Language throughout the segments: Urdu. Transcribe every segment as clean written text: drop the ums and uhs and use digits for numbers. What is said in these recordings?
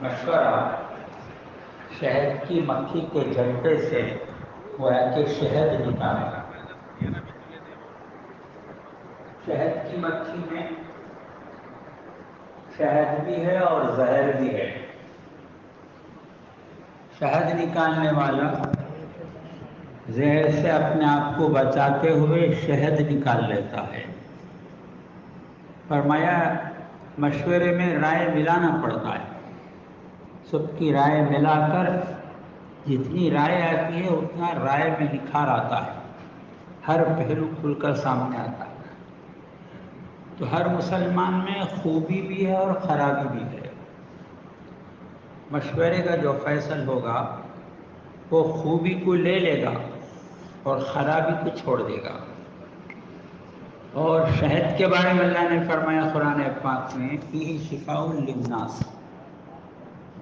مشورہ شہد کی مکھی کے جھٹکے سے گویا کہ شہد نکالے. شہد کی مکھی میں شہد بھی ہے اور زہر بھی ہے. شہد نکالنے والا زہر سے اپنے آپ کو بچاتے ہوئے شہد نکال لیتا ہے. فرمایا مشورے میں رائے ملانا پڑتا ہے. سب کی رائے ملا کر جتنی رائے آتی ہے اتنا رائے میں نکھار آتا ہے. ہر پہلو کھل کر سامنے آتا ہے. تو ہر مسلمان میں خوبی بھی ہے اور خرابی بھی ہے. مشورے کا جو فیصل ہوگا وہ خوبی کو لے لے گا اور خرابی کو چھوڑ دے گا. اور شہد کے بارے میں اللہ نے فرمایا قرآن پاک میں فیہ شفاء للناس.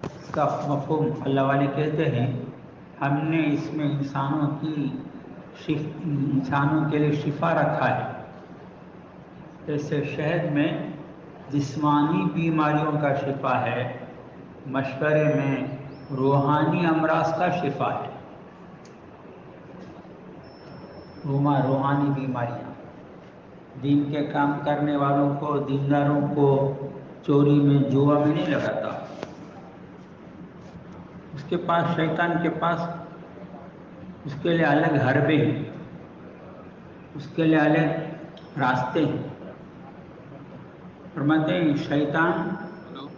اس کا مفہوم اللہ والے کہتے ہیں ہم نے اس میں انسانوں کے لیے شفا رکھا ہے. جیسے شہد میں جسمانی بیماریوں کا شفا ہے، مشورے میں روحانی امراض کا شفا ہے. روحانی بیماریاں دین کے کام کرنے والوں کو، دینداروں کو چوری میں، جوا میں نہیں لگاتا. اس کے پاس، شیطان کے پاس، اس کے لیے الگ حربے ہیں، اس کے لیے الگ راستے ہیں. فرماتے ہیں شیطان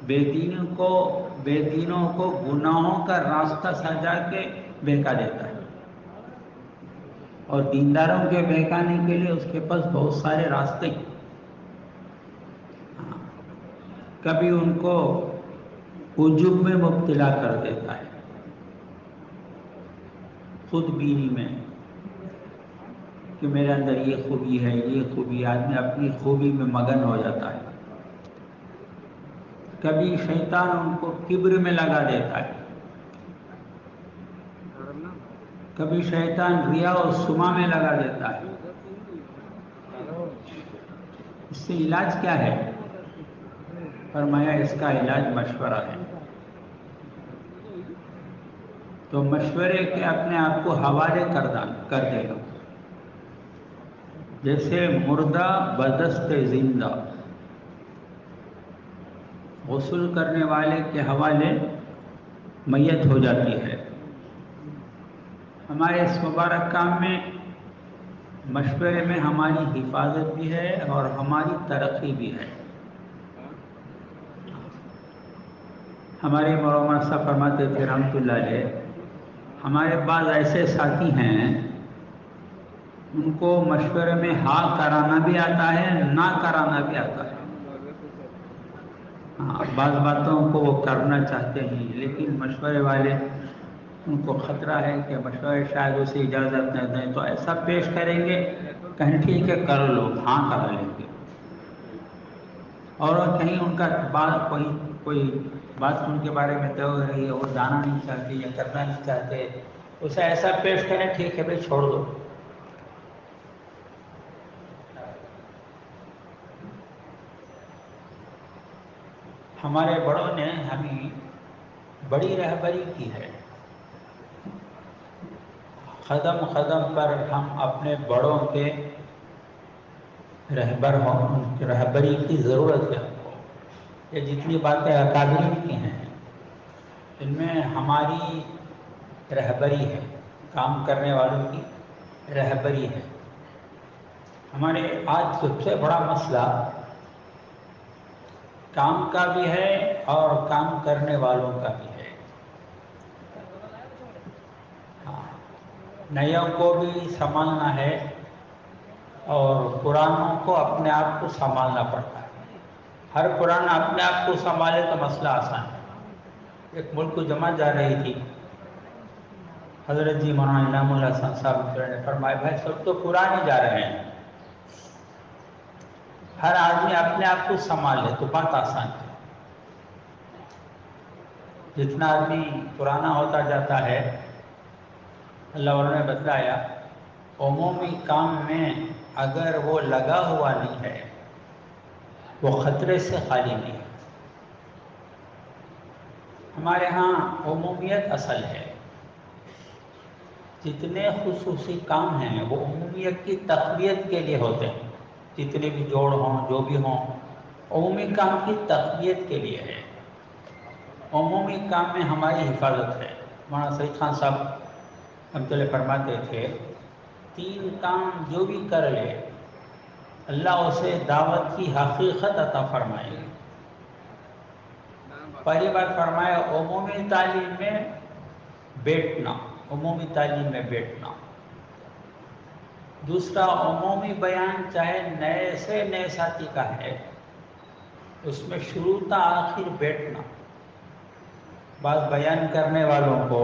بے دینوں کو گناہوں کا راستہ سجا کے بہکا دیتا ہے، اور دینداروں کے بہکانے کے لیے اس کے پاس بہت سارے راستے ہیں. کبھی ان کو عجب میں مبتلا کر دیتا ہے، خود بینی میں کہ میرے اندر یہ خوبی ہے، یہ خوبی. آدمی اپنی خوبی میں مگن ہو جاتا ہے. کبھی شیطان ان کو کبر میں لگا دیتا ہے، کبھی شیطان ریا اور سما میں لگا دیتا ہے. اس سے علاج کیا ہے؟ فرمایا اس کا علاج مشورہ ہے. تو مشورے کے اپنے آپ کو حوالے کر دے گا. جیسے مردہ بدست زندہ غسل کرنے والے کے حوالے میت ہو جاتی ہے. ہمارے اس مبارک کام میں مشورے میں ہماری حفاظت بھی ہے اور ہماری ترقی بھی ہے. ہمارے مولانا صاحب فرماتے تھے رحمۃ اللہ علیہ، ہمارے بعض ایسے ساتھی ہیں ان کو مشورے میں ہاں کرانا بھی آتا ہے، نہ کرانا بھی آتا ہے. بعض باتوں کو وہ کرنا چاہتے ہیں لیکن مشورے والے ان کو خطرہ ہے کہ مشورے شاید اسے اجازت نہ دیں، تو ایسا پیش کریں گے کہیں ٹھیک ہے کر لو، ہاں کر لیں گے. اور کہیں ان کا کوئی بات ان کے بارے میں طے ہو رہی ہے، وہ جانا نہیں چاہتے یا کرنا نہیں چاہتے، اسے ایسا پیش کریں ٹھیک ہے بھائی چھوڑ دو. ہمارے بڑوں نے ہمیں بڑی رہبری کی ہے. قدم قدم پر ہم اپنے بڑوں کے رہبری کی ضرورت ہے. یہ جتنی باتیں اکابرین کی ہیں ان میں ہماری رہبری ہے، کام کرنے والوں کی رہبری ہے. ہمارے آج سب سے بڑا مسئلہ کام کا بھی ہے اور کام کرنے والوں کا بھی ہے. نئیوں کو بھی سنبھالنا ہے اور پرانوں کو اپنے آپ کو سنبھالنا پڑتا ہے. ہر پرانا اپنے آپ کو سنبھالے تو مسئلہ آسان ہے. ایک ملک کو جماعت جا رہی تھی، حضرت جی مولانا انعام اللہ صاحب نے فرمایا بھائی سب تو پرانے جا رہے ہیں، ہر آدمی اپنے آپ کو سنبھال لے تو بات آسان ہے. جتنا آدمی پرانا ہوتا جاتا ہے، اللہ والوں نے بتلایا عمومی کام میں اگر وہ لگا ہوا نہیں ہے وہ خطرے سے خالی نہیں ہے. ہمارے ہاں عمومیت اصل ہے، جتنے خصوصی کام ہیں وہ عمومیت کی تقویت کے لیے ہوتے ہیں، جتنے بھی جوڑ ہوں جو بھی ہوں عمومی کام کی تقویت کے لیے ہے، عمومی کام میں ہماری حفاظت ہے۔ مولانا سعید خان صاحب رحمۃ اللہ فرماتے تھے 3 کام جو بھی کر لے اللہ اسے دعوت کی حقیقت عطا فرمائے گا۔ پہلی بات فرمایا عمومی تعلیم میں بیٹھنا، عمومی تعلیم میں بیٹھنا۔ دوسرا عمومی بیان چاہے نئے سے نئے ساتھی کا ہے، اس میں شروع تا آخر بیٹھنا۔ بعض بیان کرنے والوں کو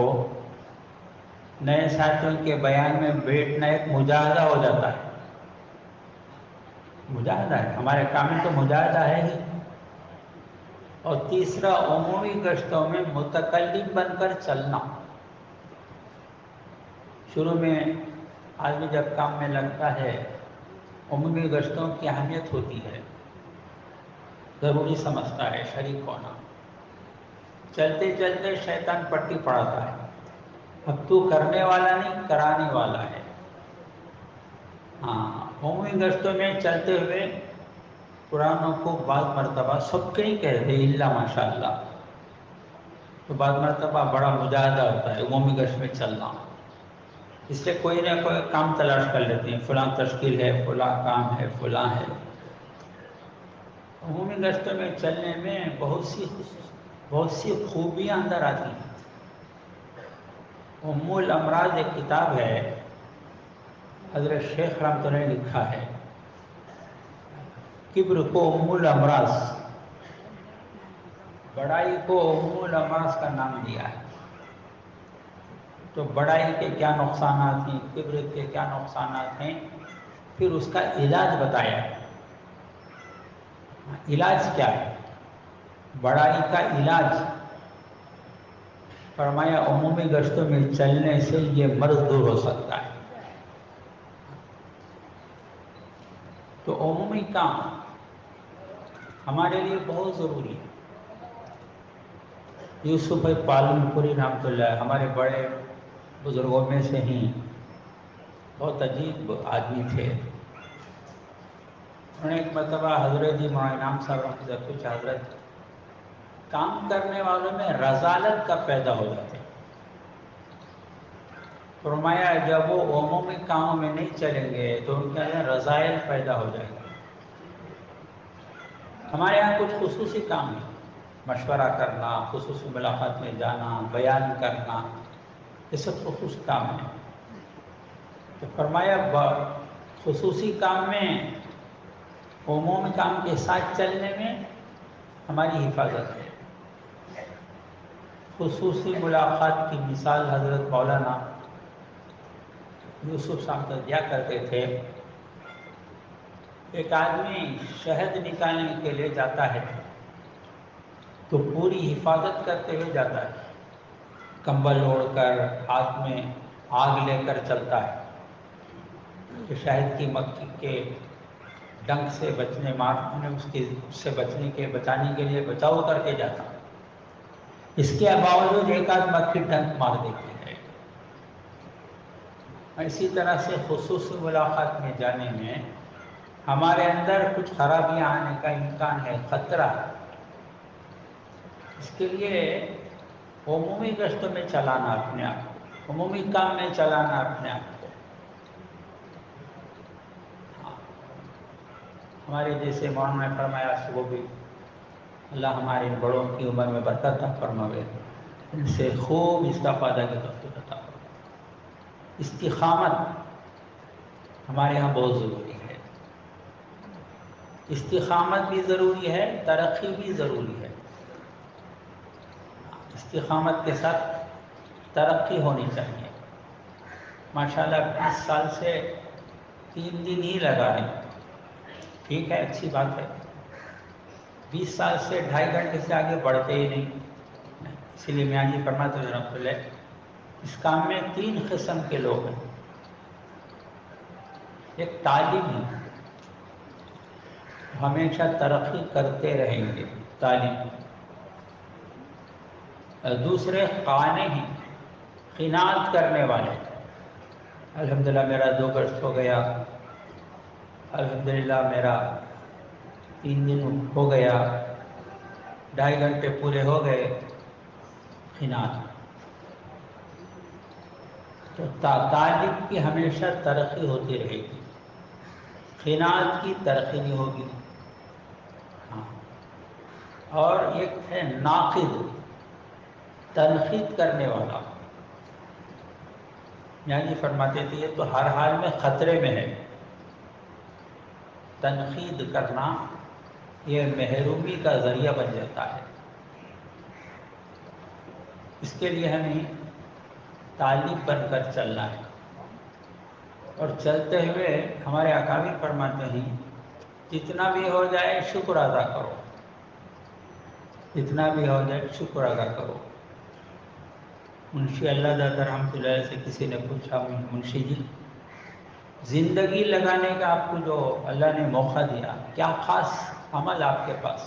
نئے ساتھیوں کے بیان میں بیٹھنا ایک مجاہدہ ہو جاتا ہے، مجاہدہ ہے، ہمارے کام میں تو مجاہدہ ہے ہی۔ اور تیسرا عمومی گشتوں میں متکلم بن کر چلنا۔ شروع میں آدمی جب کام میں لگتا ہے عمومی گشتوں کی اہمیت ہوتی ہے، ضروری سمجھتا ہے شریک ہونا، چلتے چلتے شیطان پٹی پڑاتا ہے، اب تو کرنے والا نہیں کرانے والا ہے۔ ہاں، عمومی گشتوں میں چلتے ہوئے قرآنوں کو بعض مرتبہ سب کے نہیں کہتے الا ماشاء اللہ، تو بعض مرتبہ بڑا مجاہدہ ہوتا ہے عمومی گشت میں چلنا، اس سے کوئی نہ کوئی کام تلاش کر لیتے ہیں، فلاں تشکیل ہے، فلاں کام ہے، فلاں ہے۔ عمومی گشتوں میں چلنے میں بہت سی خوبیاں اندر آتی ہیں۔ ام الامراض ایک کتاب ہے، حضرت شیخ رحمۃ اللہ نے لکھا ہے، کبر کو ام الامراض، بڑائی کو ام الامراض کا نام دیا ہے۔ تو بڑائی کے کیا نقصانات ہیں، کبر کے کیا نقصانات ہیں، پھر اس کا علاج بتایا۔ علاج کیا ہے بڑائی کا علاج؟ فرمایا عمومی گشتوں میں چلنے سے یہ مرض دور ہو سکتا ہے۔ تو عمومی کام ہمارے لیے بہت ضروری ہے۔ یوسف پالن پوری رحمۃ اللہ ہمارے بڑے بزرگوں میں سے ہی بہت عجیب آدمی تھے۔ انہوں نے ایک مرتبہ حضرت جی مولانا انعام صاحب رحمۃ اللہ پوچھا، حضرت کام کرنے والوں میں رذالت کب پیدا ہو جاتے؟ فرمایا جب وہ عمومی کاموں میں نہیں چلیں گے تو ان کے اندر رذائل پیدا ہو جائیں گے۔ ہمارے یہاں کچھ خصوصی کام ہیں، مشورہ کرنا، خصوصی ملاقات میں جانا، بیان کرنا، یہ سب خصوصی کام ہیں۔ تو فرمایا خصوصی کام میں عمومی کام کے ساتھ چلنے میں ہماری حفاظت ہے۔ خصوصی ملاقات کی مثال حضرت مولانا یوسف صاحب دیا کرتے تھے۔ ایک آدمی شہد نکالنے کے لیے جاتا ہے تو پوری حفاظت کرتے ہوئے جاتا ہے، کمبل اوڑھ کر، ہاتھ میں آگ لے کر چلتا ہے کہ شہد کی مکھی کے ڈنک سے بچانے کے لیے بچاؤ کر کے جاتا ہے۔ اس کے باوجود ایک آدھ مکھی ڈنک مار دیتی ہے۔ اسی طرح سے خصوصی ملاقات میں جانے میں ہمارے اندر کچھ خرابیاں آنے کا امکان ہے، خطرہ ہے۔ اس کے لیے عمومی گشتوں میں چلانا اپنے آپ کو، عمومی کام میں چلانا اپنے آپ کو۔ ہمارے جیسے مولانا نے فرمایا صبح بھی اللہ ہمارے بڑوں کی عمر میں برکت عطا فرماوے، ان سے خوب استفادہ کی توفیق عطا فرماوے۔ استقامت ہمارے یہاں بہت ضروری ہے، استقامت بھی ضروری ہے، ترقی بھی ضروری ہے۔ استقامت کے ساتھ ترقی ہونی چاہیے۔ ماشاءاللہ 20 سال سے 3 دن ہی لگا ہے، ٹھیک ہے، اچھی بات ہے۔ 20 سال سے 2.5 گھنٹے سے آگے بڑھتے ہی نہیں۔ اسی لیے میاں جی فرماتے ہیں رحمۃ اللہ، اس کام میں 3 قسم کے لوگ ہیں۔ ایک تعلیمی، ہمیشہ ترقی کرتے رہیں گے، تعلیم دوسرے خوانے ہیں، خیانت کرنے والے۔ الحمدللہ میرا 2 گشت ہو گیا، الحمدللہ میرا 3 دن ہو گیا، 2.5 گھنٹے پورے ہو گئے، خیانت۔ تو طالب کی ہمیشہ ترقی ہوتی رہے گی، خیانت کی ترقی نہیں ہوگی۔ ہاں، اور ایک ہے ناقد، تنقید کرنے والا۔ یعنی فرماتے تھے یہ تو ہر حال میں خطرے میں ہے۔ تنقید کرنا یہ محرومی کا ذریعہ بن جاتا ہے۔ اس کے لیے ہمیں طالب بن کر چلنا ہے، اور چلتے ہوئے ہمارے اکابر فرماتے ہیں جتنا بھی ہو جائے شکر ادا کرو، جتنا بھی ہو جائے شکر ادا کرو۔ منشی اللہ دادا رحمۃ اللہ علیہ سے کسی نے پوچھا، منشی جی زندگی لگانے کا آپ کو جو اللہ نے موقع دیا، کیا خاص عمل آپ کے پاس؟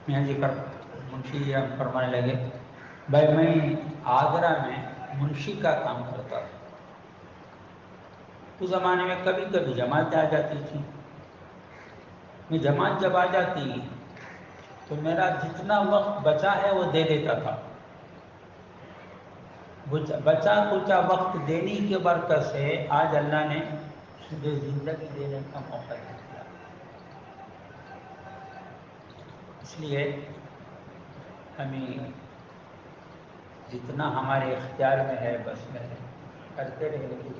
منشی جی فرمانے لگے، بھائی میں آگرہ میں منشی کا کام کرتا تھا۔ اس زمانے میں کبھی کبھی جماعت آ جاتی تھی، میں جماعت جب آ جاتی تو میرا جتنا وقت بچا ہے وہ دے دیتا تھا۔ بچا کچا وقت دینے کے برکت سے آج اللہ نے مجھے زندگی دینے کا موقع دیا۔ اس لیے ہمیں جتنا ہمارے اختیار میں ہے بس میں کرتے رہے گی۔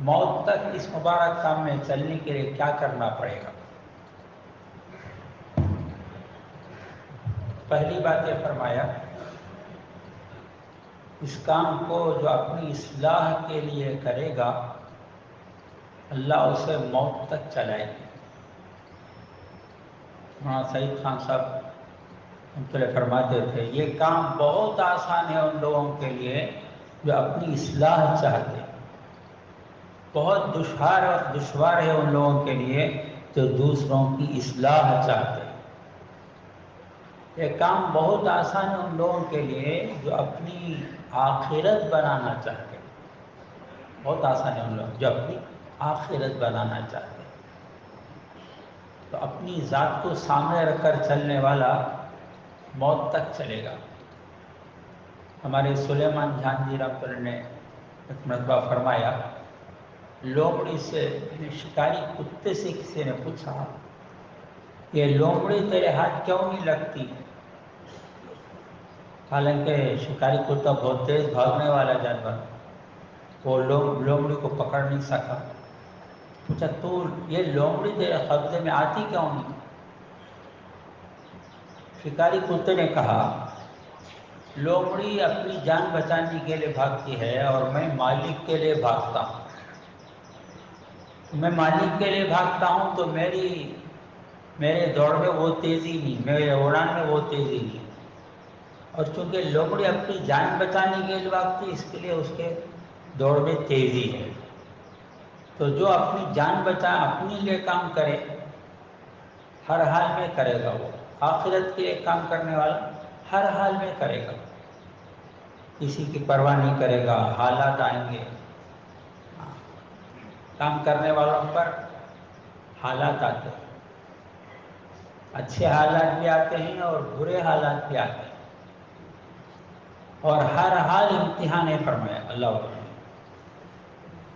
موت تک اس مبارک کام میں چلنے کے لیے کیا کرنا پڑے گا؟ پہلی بات یہ فرمایا، اس کام کو جو اپنی اصلاح کے لیے کرے گا اللہ اسے موت تک چلائے گی۔ مولانا سعید خان صاحب فرماتے تھے یہ کام بہت آسان ہے ان لوگوں کے لیے جو اپنی اصلاح چاہتے ہیں، بہت دشوار ہے ان لوگوں کے لیے جو دوسروں کی اصلاح چاہتے ہیں۔ یہ کام بہت آسان ہے ان لوگوں کے لیے جو اپنی آخرت بنانا چاہتے ہیں، بہت آسان ہے ان لوگ جو اپنی آخرت بنانا چاہتے ہیں۔ تو اپنی ذات کو سامنے رکھ کر چلنے والا موت تک چلے گا۔ ہمارے سلیمان جان جی رحمۃ اللہ نے ایک مرتبہ فرمایا، لومڑی سے شکاری کتے سے کسی نے پوچھا یہ لومڑی تیرے ہاتھ کیوں نہیں لگتی؟ حالانکہ شکاری کتا بہت تیز بھاگنے والا جانور، وہ لومڑی کو پکڑ نہیں سکا۔ پوچھا تو یہ لومڑی تیرے قبضے میں آتی کیوں نہیں؟ شکاری کتے نے کہا لومڑی اپنی جان بچانے کے لیے بھاگتی ہے اور میں مالک کے لیے بھاگتا ہوں۔ میں مالک کے لیے بھاگتا ہوں تو میرے دوڑ میں وہ تیزی نہیں، میرے اڑان میں وہ تیزی نہیں، اور چونکہ لومڑی اپنی جان بچانے کے لیے بھاگتی اس کے لیے اس کے دوڑ میں تیزی ہے۔ تو جو اپنی جان بچا اپنے لیے کام کرے ہر حال میں کرے گا، وہ آخرت کے لیے کام کرنے والا ہر حال میں کرے گا، کسی کی پرواہ نہیں کرے گا۔ حالات آئیں گے، کام کرنے والوں پر حالات آتے ہیں، اچھے حالات بھی آتے ہیں اور برے حالات بھی آتے ہیں، اور ہر حال امتحان ہے فرمایا اللہ علیہ۔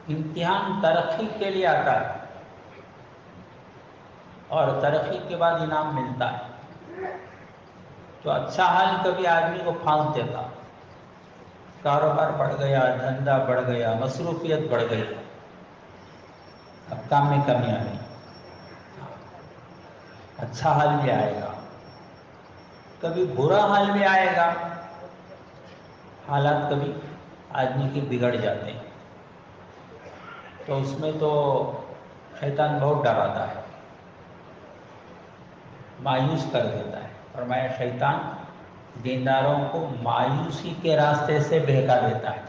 امتحان ترقی کے لیے آتا ہے اور ترقی کے بعد انعام ملتا ہے۔ تو اچھا حال کبھی آدمی کو پھانس دیتا، کاروبار بڑھ گیا، دھندا بڑھ گیا، مصروفیت بڑھ گئی، اب کام میں کمی آ گئی۔ اچھا حال بھی آئے گا، کبھی برا حال بھی آئے گا، حالات کبھی آدمی کے بگڑ جاتے ہیں، تو اس میں تو شیطان بہت ڈراتا ہے، مایوس کر دیتا ہے۔ فرمایا شیطان دینداروں کو مایوسی کے راستے سے بہکا دیتا ہے۔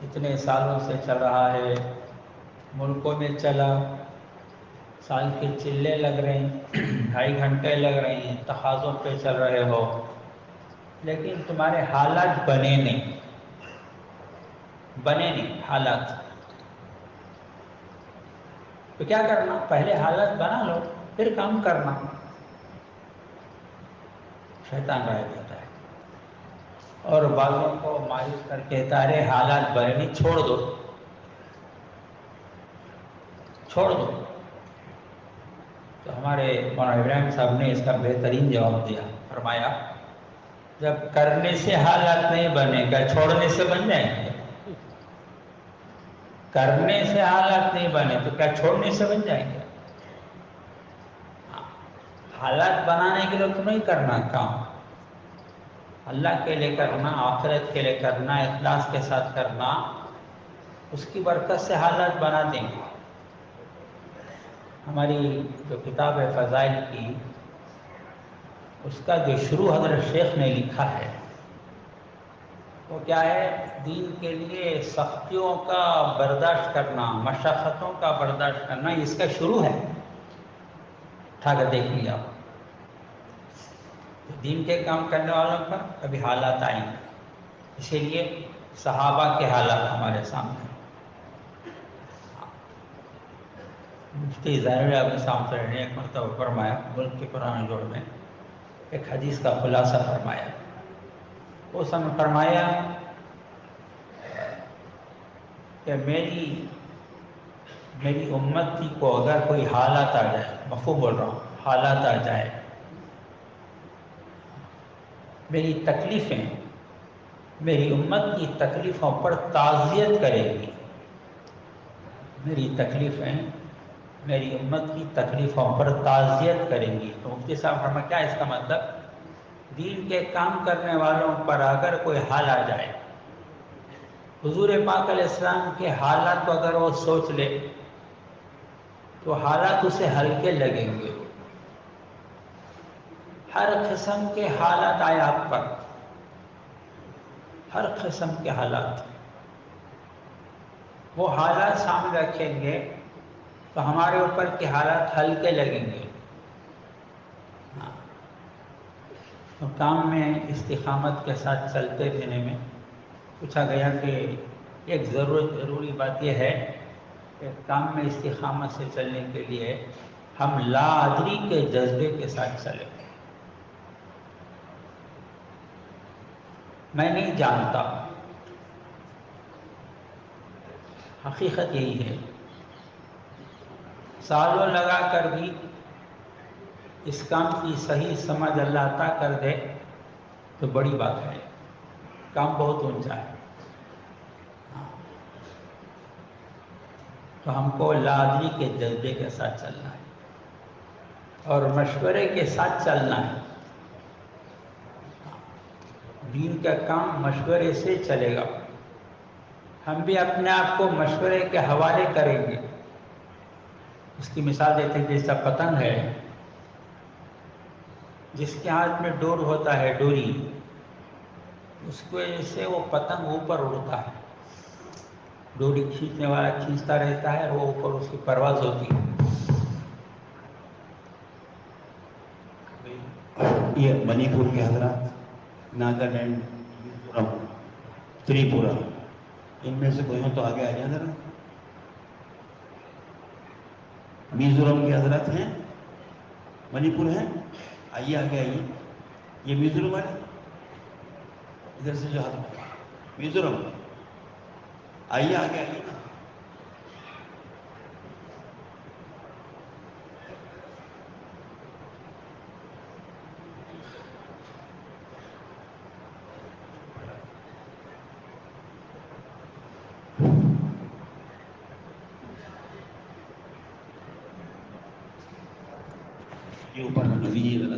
اتنے سالوں سے چل رہا ہے، ملکوں میں چلا، سال کے چلے لگ رہے ہیں، 2.5 گھنٹے لگ رہے ہیں، تقاضوں پہ چل رہے ہو، لیکن تمہارے حالات بنے نہیں حالات۔ تو کیا کرنا؟ پہلے حالات بنا لو، پھر کام کرنا۔ شیطان رائے دیتا ہے اور بعضوں کو مایوس کر کے کہتا ہے حالات بنے نہیں، چھوڑ دو۔ تو ہمارے مولانا ابراہیم صاحب نے اس کا بہترین جواب دیا، فرمایا جب کرنے سے حالات نہیں بنے گا چھوڑنے سے بن جائیں گے؟ کرنے سے حالات نہیں بنے تو کیا چھوڑنے سے بن جائیں گے؟ حالات بنانے کے لیے تو نہیں کرنا کام، اللہ کے لیے کرنا، آخرت کے لیے کرنا، اخلاص کے ساتھ کرنا، اس کی برکت سے حالات بنا دیں گے۔ ہماری جو کتاب ہے فضائل کی، اس کا جو شروع حضرت شیخ نے لکھا ہے وہ کیا ہے؟ دین کے لیے سختیوں کا برداشت کرنا، مشقتوں کا برداشت کرنا، اس کا شروع ہے۔ اٹھا کر دیکھ لیا، دین کے کام کرنے والوں پر کبھی حالات آئیں گے، اسی لیے صحابہ کے حالات ہمارے سامنے۔ مفتی ظاہر اپنے سامنے نے ایک مرتبہ فرمایا، ملک کے پرانے دور میں ایک حدیث کا خلاصہ فرمایا۔ اس نے فرمایا کہ میری امتی کو اگر کوئی حالات آ جائے، مفہوم بول رہا ہوں، حالات آ جائے، میری تکلیفیں میری امت کی تکلیفوں پر تعزیت کرے گی، میری تکلیفیں میری امت کی تکلیفوں پر تعزیت کریں گی۔ تو مفتی صاحب فرمایا کیا اس کا مطلب؟ دین کے کام کرنے والوں پر اگر کوئی حال آ جائے، حضور پاک علیہ السلام کے حالات کو اگر وہ سوچ لے تو حالات اسے ہلکے لگیں گے۔ ہر قسم کے حالات آئے آپ پر، ہر قسم کے حالات، وہ حالات سامنے رکھیں گے تو ہمارے اوپر کے حالات ہلکے لگیں گے۔ تو کام میں استقامت کے ساتھ چلتے رہنے میں پوچھا گیا کہ ایک ضروری بات یہ ہے کہ کام میں استقامت سے چلنے کے لیے ہم لا ادری کے جذبے کے ساتھ چلیں۔ میں نہیں جانتا، حقیقت یہی ہے۔ سالوں لگا کر بھی اس کام کی صحیح سمجھ اللہ عطا کر دے تو بڑی بات ہے، کام بہت اونچا ہے۔ تو ہم کو لا ادری کے جذبے کے ساتھ چلنا ہے اور مشورے کے ساتھ چلنا ہے۔ دین کا کام مشورے سے چلے گا۔ ہم بھی اپنے آپ کو مشورے کے حوالے کریں گے۔ اس کی مثال دیتے ہیں، جیسا پتنگ ہے، جس کے ہاتھ میں ڈور ہوتا ہے، ڈوری، اس کی وجہ سے وہ پتنگ اوپر اڑتا ہے۔ ڈوری کھینچنے والا کھینچتا رہتا ہے، وہ اوپر اس کی پرواز ہوتی ہے۔ یہ منی پور کے حضرات، ناگالینڈ، میزورم، تریپورہ، ان میں سے کوئی ہو تو آگے آ جائیں ذرا۔ میزورم کے حضرات ہیں، منی پور ہیں، آئیے آگے آئیے۔ یہ میزورم والے ادھر سے جو ہاتھ، میزورم، آئیے آگے آئیے نا۔ یہ اوپر دیجیے ذرا۔